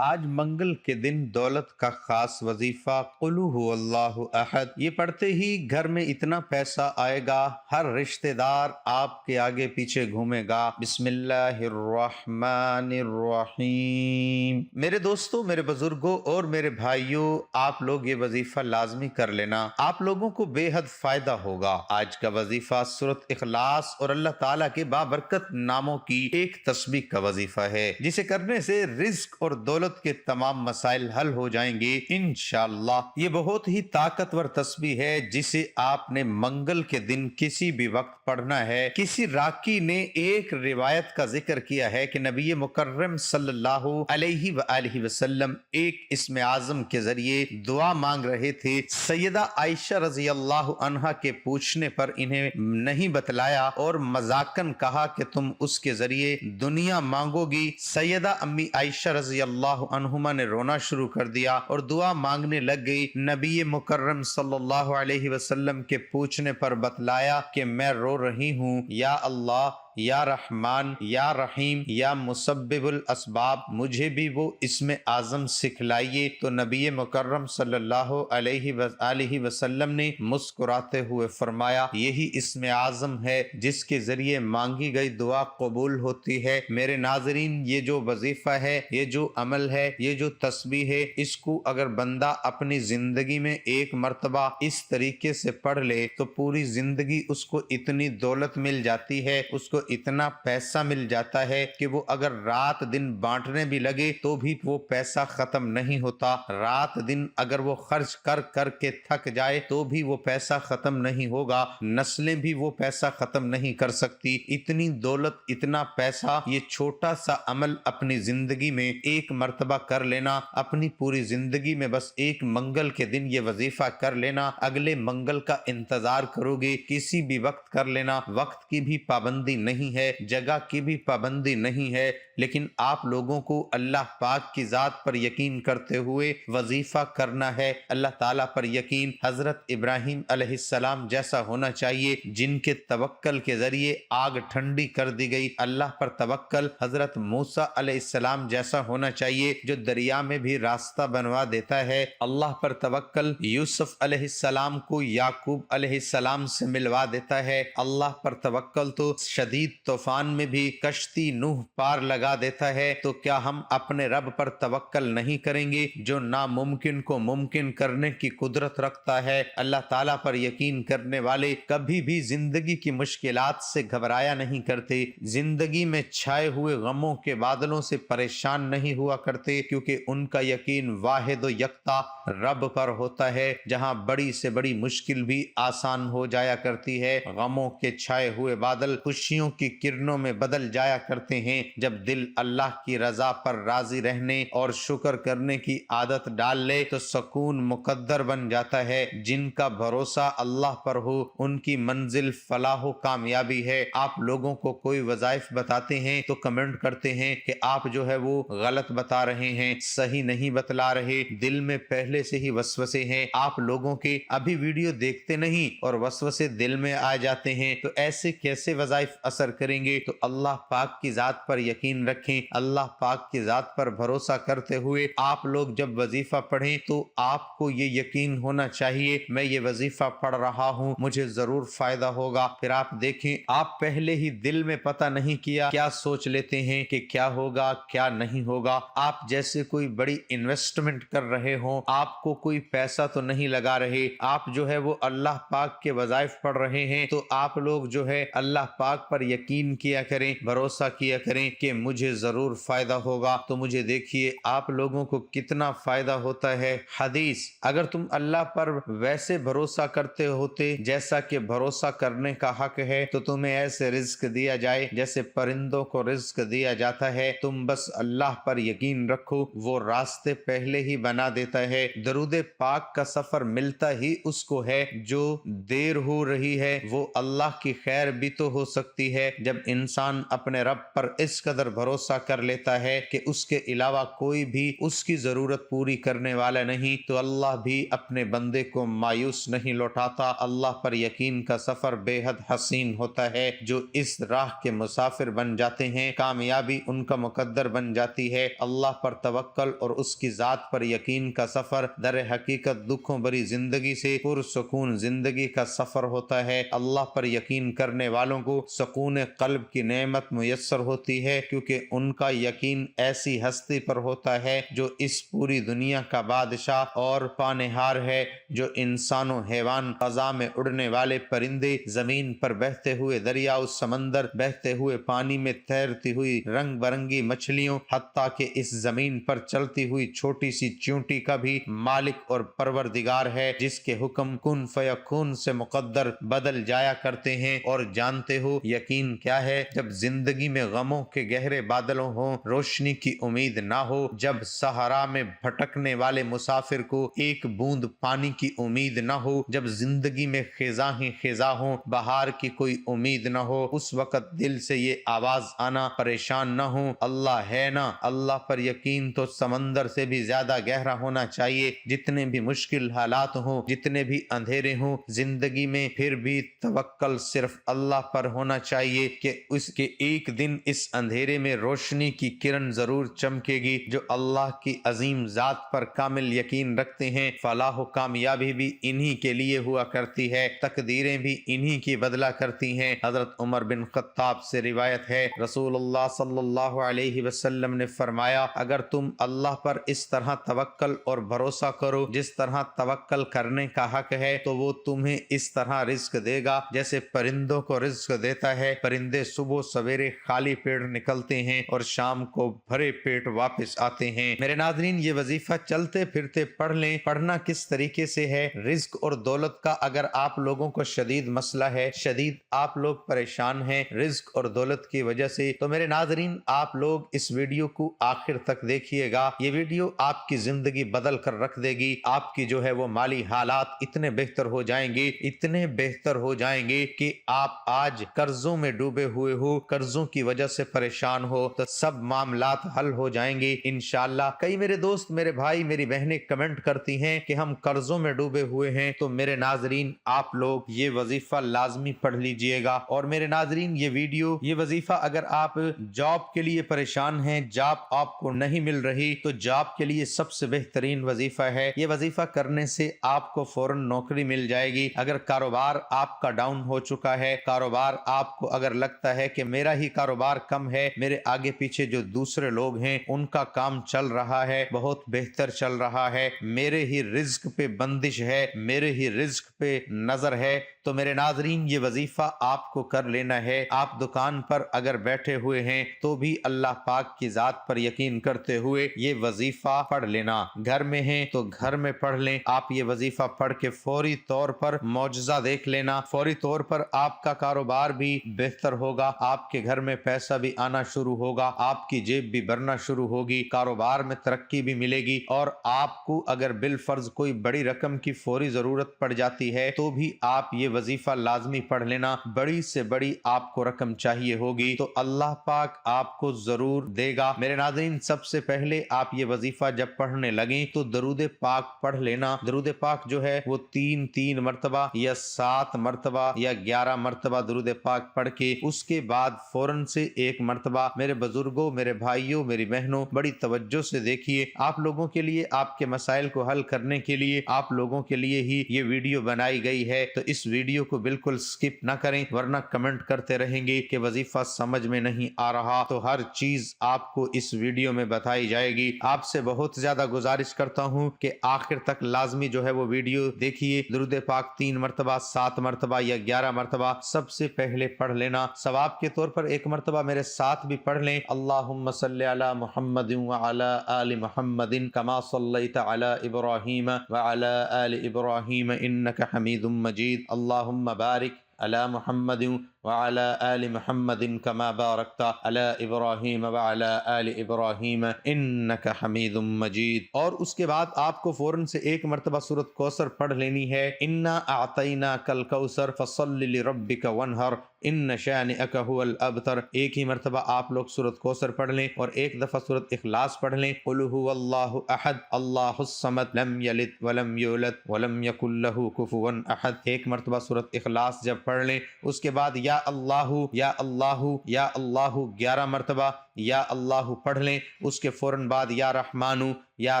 آج منگل کے دن دولت کا خاص وظیفہ قل هو اللہ احد یہ پڑھتے ہی گھر میں اتنا پیسہ آئے گا، ہر رشتہ دار آپ کے آگے پیچھے گھومے گا۔ بسم اللہ الرحمن الرحیم۔ میرے دوستوں، میرے بزرگوں اور میرے بھائیوں، آپ لوگ یہ وظیفہ لازمی کر لینا، آپ لوگوں کو بے حد فائدہ ہوگا۔ آج کا وظیفہ سورۃ اخلاص اور اللہ تعالیٰ کے بابرکت ناموں کی ایک تسبیح کا وظیفہ ہے، جسے کرنے سے رزق اور دولت کے تمام مسائل حل ہو جائیں گے انشاءاللہ۔ یہ بہت ہی طاقتور تسبیح ہے جسے آپ نے منگل کے دن کسی بھی وقت پڑھنا ہے۔ کسی راکی نے ایک روایت کا ذکر کیا ہے کہ نبی مکرم صلی اللہ علیہ وآلہ وسلم ایک اسم اعظم کے ذریعے دعا مانگ رہے تھے۔ سیدہ عائشہ رضی اللہ عنہا کے پوچھنے پر انہیں نہیں بتلایا اور مذاقن کہا کہ تم اس کے ذریعے دنیا مانگو گی۔ سیدہ امی عائشہ رضی اللہ عنہما نے رونا شروع کر دیا اور دعا مانگنے لگ گئی۔ نبی مکرم صلی اللہ علیہ وسلم کے پوچھنے پر بتلایا کہ میں رو رہی ہوں، یا اللہ، یا رحمان، یا رحیم، یا مسبب الاسباب، مجھے بھی وہ اسم اعظم سکھلائیے۔ تو نبی مکرم صلی اللہ علیہ وآلہ وسلم نے مسکراتے ہوئے فرمایا، یہی اسم اعظم ہے جس کے ذریعے مانگی گئی دعا قبول ہوتی ہے۔ میرے ناظرین، یہ جو وظیفہ ہے، یہ جو عمل ہے، یہ جو تسبیح ہے، اس کو اگر بندہ اپنی زندگی میں ایک مرتبہ اس طریقے سے پڑھ لے تو پوری زندگی اس کو اتنی دولت مل جاتی ہے، اس کو اتنا پیسہ مل جاتا ہے کہ وہ اگر رات دن بانٹنے بھی لگے تو بھی وہ پیسہ ختم نہیں ہوتا۔ رات دن اگر وہ خرچ کر کر کے تھک جائے تو بھی وہ پیسہ ختم نہیں ہوگا، نسلیں بھی وہ پیسہ ختم نہیں کر سکتی۔ اتنی دولت، اتنا پیسہ، یہ چھوٹا سا عمل اپنی زندگی میں ایک مرتبہ کر لینا، اپنی پوری زندگی میں بس ایک منگل کے دن یہ وظیفہ کر لینا، اگلے منگل کا انتظار کرو گے، کسی بھی وقت کر لینا۔ وقت کی بھی پابندی نہیں ہے، جگہ کی بھی پابندی نہیں ہے، لیکن آپ لوگوں کو اللہ پاک کی ذات پر یقین کرتے ہوئے وظیفہ کرنا ہے۔ اللہ تعالیٰ پر یقین حضرت ابراہیم علیہ السلام جیسا ہونا چاہیے، جن کے توکل کے ذریعے آگ ٹھنڈی کر دی گئی۔ اللہ پر توکل حضرت موسیٰ علیہ السلام جیسا ہونا چاہیے، جو دریا میں بھی راستہ بنوا دیتا ہے۔ اللہ پر توکل یوسف علیہ السلام کو یعقوب علیہ السلام سے ملوا دیتا ہے۔ اللہ پر توکل تو شدید طوفان میں بھی کشتی نوح پار لگا دیتا ہے۔ تو کیا ہم اپنے رب پر توکل نہیں کریں گے جو ناممکن کو ممکن کرنے کی قدرت رکھتا ہے؟ اللہ تعالیٰ پر یقین کرنے والے کبھی بھی زندگی کی مشکلات سے گھبرایا نہیں کرتے، زندگی میں چھائے ہوئے غموں کے بادلوں سے پریشان نہیں ہوا کرتے، کیونکہ ان کا یقین واحد و یکتا رب پر ہوتا ہے۔ جہاں بڑی سے بڑی مشکل بھی آسان ہو جایا کرتی ہے، غموں کے چھائے ہوئے بادل خوشیوں کی کرنوں میں بدل جایا کرتے ہیں۔ جب دل اللہ کی رضا پر راضی رہنے اور شکر کرنے کی عادت ڈال لے تو سکون مقدر بن جاتا ہے۔ جن کا بھروسہ اللہ پر ہو ان کی منزل فلاح و کامیابی ہے۔ آپ لوگوں کو کوئی وظائف بتاتے ہیں تو کمنٹ کرتے ہیں کہ آپ جو ہے وہ غلط بتا رہے ہیں، صحیح نہیں بتلا رہے، دل میں پہلے سے ہی وسوسے ہیں آپ لوگوں کے، ابھی ویڈیو دیکھتے نہیں اور وسوسے دل میں آ جاتے ہیں، تو ایسے کیسے وظائف اثر کریں گے؟ تو اللہ پاک کی ذات پر یقین رکھیں، اللہ پاک کی ذات پر بھروسہ کرتے ہوئے آپ لوگ جب وظیفہ پڑھیں تو آپ کو یہ یقین ہونا چاہیے میں یہ وظیفہ پڑھ رہا ہوں، مجھے ضرور فائدہ ہوگا۔ پھر آپ دیکھیں، آپ پہلے ہی دل میں پتہ نہیں کیا سوچ لیتے ہیں کہ کیا ہوگا کیا نہیں ہوگا۔ آپ جیسے کوئی بڑی انویسٹمنٹ کر رہے ہوں، آپ کو کوئی پیسہ تو نہیں لگا رہے، آپ جو ہے وہ اللہ پاک کے وظائف پڑھ رہے ہیں، تو آپ لوگ جو ہے اللہ پاک پر یقین کیا کریں، بھروسہ کیا کریں کہ مجھے ضرور فائدہ ہوگا۔ تو مجھے دیکھیے آپ لوگوں کو کتنا فائدہ ہوتا ہے۔ حدیث، اگر تم اللہ پر ویسے بھروسہ کرتے ہوتے جیسا کہ بھروسہ کرنے کا حق ہے تو تمہیں ایسے رزق دیا جائے جیسے پرندوں کو رزق دیا جاتا ہے۔ تم بس اللہ پر یقین رکھو، وہ راستے پہلے ہی بنا دیتا ہے۔ درود پاک کا سفر ملتا ہی اس کو ہے جو دیر ہو رہی ہے، وہ اللہ کی خیر بھی تو ہو سکتی ہے۔ ہے جب انسان اپنے رب پر اس قدر بھروسہ کر لیتا ہے کہ اس کے علاوہ کوئی بھی اس کی ضرورت پوری کرنے والا نہیں، تو اللہ بھی اپنے بندے کو مایوس نہیں لوٹاتا۔ اللہ پر یقین کا سفر بے حد حسین ہوتا ہے۔ جو اس راہ کے مسافر بن جاتے ہیں کامیابی ان کا مقدر بن جاتی ہے۔ اللہ پر توکل اور اس کی ذات پر یقین کا سفر در حقیقت دکھوں بری زندگی سے پرسکون زندگی کا سفر ہوتا ہے۔ اللہ پر یقین کرنے والوں کو سکون قلب کی نعمت میسر ہوتی ہے، کیونکہ ان کا یقین ایسی ہستی پر ہوتا ہے جو اس پوری دنیا کا بادشاہ اور پانہار ہے، جو انسانوں، حیوان، فضا میں اڑنے والے پرندے، زمین پر بہتے ہوئے دریاؤ، سمندر، بہتے ہوئے پانی میں تیرتی ہوئی رنگ برنگی مچھلیوں، حتیٰ کہ اس زمین پر چلتی ہوئی چھوٹی سی چیونٹی کا بھی مالک اور پروردگار ہے، جس کے حکم کن فیکون سے مقدر بدل جایا کرتے ہیں۔ اور جانتے ہو یقین کیا ہے؟ جب زندگی میں غموں کے گہرے بادلوں ہوں، روشنی کی امید نہ ہو، جب صحرا میں بھٹکنے والے مسافر کو ایک بوند پانی کی امید نہ ہو، جب زندگی میں خزاں ہی خزاں ہوں، بہار کی کوئی امید نہ ہو، اس وقت دل سے یہ آواز آنا پریشان نہ ہوں، اللہ ہے نا۔ اللہ پر یقین تو سمندر سے بھی زیادہ گہرا ہونا چاہیے۔ جتنے بھی مشکل حالات ہوں، جتنے بھی اندھیرے ہوں زندگی میں، پھر بھی توکل صرف اللہ پر ہونا چاہیے کہ اس کے ایک دن اس اندھیرے میں روشنی کی کرن ضرور چمکے گی۔ جو اللہ کی عظیم ذات پر کامل یقین رکھتے ہیں فلاح و کامیابی بھی انہی کے لیے ہوا کرتی ہے، تقدیریں بھی انہی کی بدلا کرتی ہیں۔ حضرت عمر بن خطاب سے روایت ہے، رسول اللہ صلی اللہ علیہ وسلم نے فرمایا، اگر تم اللہ پر اس طرح توکل اور بھروسہ کرو جس طرح توکل کرنے کا حق ہے، تو وہ تمہیں اس طرح رزق دے گا جیسے پرندوں کو رزق دیتا ہے۔ پرندے صبح سویرے خالی پیٹ نکلتے ہیں اور شام کو بھرے پیٹ واپس آتے ہیں۔ میرے ناظرین، یہ وظیفہ چلتے پھرتے پڑھ لیں۔ پڑھنا کس طریقے سے ہے؟ رزق اور دولت کا اگر آپ لوگوں کو شدید مسئلہ ہے، شدید آپ لوگ پریشان ہیں رزق اور دولت کی وجہ سے، تو میرے ناظرین آپ لوگ اس ویڈیو کو آخر تک دیکھیے گا۔ یہ ویڈیو آپ کی زندگی بدل کر رکھ دے گی۔ آپ کی جو ہے وہ مالی حالات اتنے بہتر ہو جائیں گے، اتنے بہتر ہو جائیں گے کہ آپ آج قرضوں میں ڈوبے ہوئے ہو، قرضوں کی وجہ سے پریشان ہو، تو سب معاملات حل ہو جائیں گے انشاءاللہ۔ کئی میرے دوست، میرے بھائی، میری بہنیں کمنٹ کرتی ہیں کہ ہم قرضوں میں ڈوبے ہوئے ہیں، تو میرے ناظرین آپ لوگ یہ وظیفہ لازمی پڑھ لیجئے گا۔ اور میرے ناظرین یہ وظیفہ اگر آپ جاب کے لیے پریشان ہیں، جاب آپ کو نہیں مل رہی، تو جاب کے لیے سب سے بہترین وظیفہ ہے۔ یہ وظیفہ کرنے سے آپ کو فوراً نوکری مل جائے گی۔ اگر کاروبار آپ کا ڈاؤن ہو چکا ہے، کاروبار آپ کو اگر لگتا ہے کہ میرا ہی کاروبار کم ہے، میرے آگے پیچھے جو دوسرے لوگ ہیں ان کا کام چل رہا ہے، بہت بہتر چل رہا ہے، میرے ہی رزق پہ بندش ہے، میرے ہی رزق پہ نظر ہے، تو میرے ناظرین یہ وظیفہ آپ کو کر لینا ہے۔ آپ دکان پر اگر بیٹھے ہوئے ہیں تو بھی اللہ پاک کی ذات پر یقین کرتے ہوئے یہ وظیفہ پڑھ لینا۔ گھر میں ہیں تو گھر میں پڑھ لیں۔ آپ یہ وظیفہ پڑھ کے فوری طور پر معجزہ دیکھ لینا، فوری طور پر آپ کا کاروبار بھی بہتر ہوگا، آپ کے گھر میں پیسہ بھی آنا شروع ہوگا، آپ کی جیب بھی بھرنا شروع ہوگی، کاروبار میں ترقی بھی ملے گی۔ اور آپ کو اگر بالفرض کوئی بڑی رقم کی فوری ضرورت پڑ جاتی ہے تو بھی آپ یہ وظیفہ لازمی پڑھ لینا۔ بڑی سے بڑی آپ کو رقم چاہیے ہوگی تو اللہ پاک آپ کو ضرور دے گا۔ میرے ناظرین سب سے پہلے آپ یہ وظیفہ جب پڑھنے لگیں تو درود پاک پڑھ لینا۔ درود پاک جو ہے وہ 3 مرتبہ یا 7 مرتبہ یا 11 مرتبہ درود پاک پڑھ کے اس کے بعد فوراً سے 1 مرتبہ، میرے بزرگوں، میرے بھائیوں، میری بہنوں بڑی توجہ سے دیکھیے، آپ لوگوں کے لیے، آپ کے مسائل کو حل کرنے کے لیے، آپ لوگوں کے لیے ہی یہ ویڈیو بنائی گئی ہے، تو اس ویڈیو کو بالکل سکپ نہ کریں، ورنہ کمنٹ کرتے رہیں گے کہ وظیفہ سمجھ میں نہیں آ رہا۔ تو ہر چیز آپ کو اس ویڈیو میں بتائی جائے گی۔ آپ سے بہت زیادہ گزارش کرتا ہوں کہ آخر تک لازمی جو ہے وہ ویڈیو دیکھیے۔ درود پاک 3 مرتبہ، 7 مرتبہ یا 11 مرتبہ سب سے پہلے پڑھ لینا۔ ثواب کے طور پر 1 مرتبہ میرے ساتھ بھی پڑھ لیں، اللہم صلی علی محمد وعلی آل محمد کما صلیت علی ابراہیم وعلی آل ابراہیم انک حمید مجید، اللہم بارک علی محمد وعلى آل محمد كما باركت على إبراهيم وعلى آل إبراهيم إنك حميد مجید۔ اور اس کے بعد آپ کو فوراً سے ایک مرتبہ سورۃ کوثر پڑھ لینی ہے، انا اعطیناک الکوثر فصل لربک وانحر ان شانئک هو الابتر۔ ایک ہی مرتبہ آپ لوگ سورۃ کوثر پڑھ لیں اور ایک دفعہ سورۃ اخلاص پڑھ لیں، قل هو اللہ احد اللہ الصمد لم یلد ولم یولد ولم یکن له کفوا احد۔ ایک مرتبہ سورۃ اخلاص جب پڑھ لیں اس کے بعد یا اللہ یا اللہ یا اللہ 11 مرتبہ یا اللہ پڑھ لیں، اس کے فوراً بعد یا رحمانو یا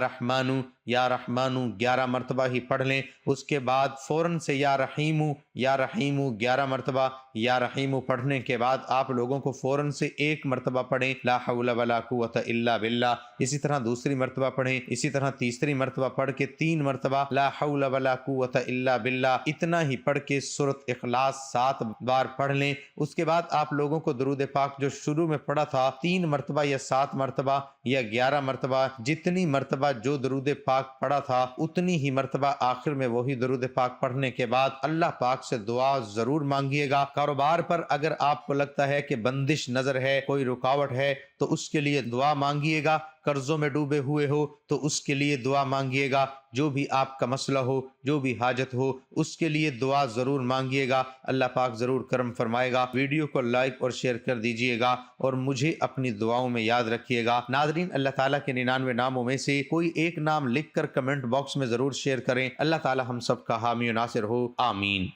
رحمانو یا رحمانو 11 مرتبہ ہی پڑھ لیں، اس کے بعد فوراً سے یا رحیمو یا رحیمو 11 مرتبہ یا رحیمو پڑھنے کے بعد آپ لوگوں کو فوراً سے ایک مرتبہ پڑھیں لا حول ولا قوت الا باللہ، اسی طرح دوسری مرتبہ پڑھیں، اسی طرح تیسری مرتبہ پڑھ کے 3 مرتبہ لا حول ولا قوت الا باللہ، اتنا ہی پڑھ کے سورۃ اخلاص 7 بار پڑھ لیں۔ اس کے بعد آپ لوگوں کو درود پاک جو شروع میں پڑھا تھا 3 مرتبہ یا 7 مرتبہ یا 11 مرتبہ، جتنی مرتبہ جو درود پاک پڑھا تھا اتنی ہی مرتبہ آخر میں وہی درود پاک پڑھنے کے بعد اللہ پاک سے دعا ضرور مانگیے گا۔ کاروبار پر اگر آپ کو لگتا ہے کہ بندش نظر ہے، کوئی رکاوٹ ہے تو اس کے لیے دعا مانگیے گا، قرضوں میں ڈوبے ہوئے ہو تو اس کے لیے دعا مانگیے گا، جو بھی آپ کا مسئلہ ہو، جو بھی حاجت ہو، اس کے لیے دعا ضرور مانگیے گا، اللہ پاک ضرور کرم فرمائے گا۔ ویڈیو کو لائک اور شیئر کر دیجئے گا اور مجھے اپنی دعاؤں میں یاد رکھیے گا۔ ناظرین، اللہ تعالیٰ کے 99 ناموں میں سے کوئی ایک نام لکھ کر کمنٹ باکس میں ضرور شیئر کریں۔ اللہ تعالیٰ ہم سب کا حامی و ناصر ہو، آمین۔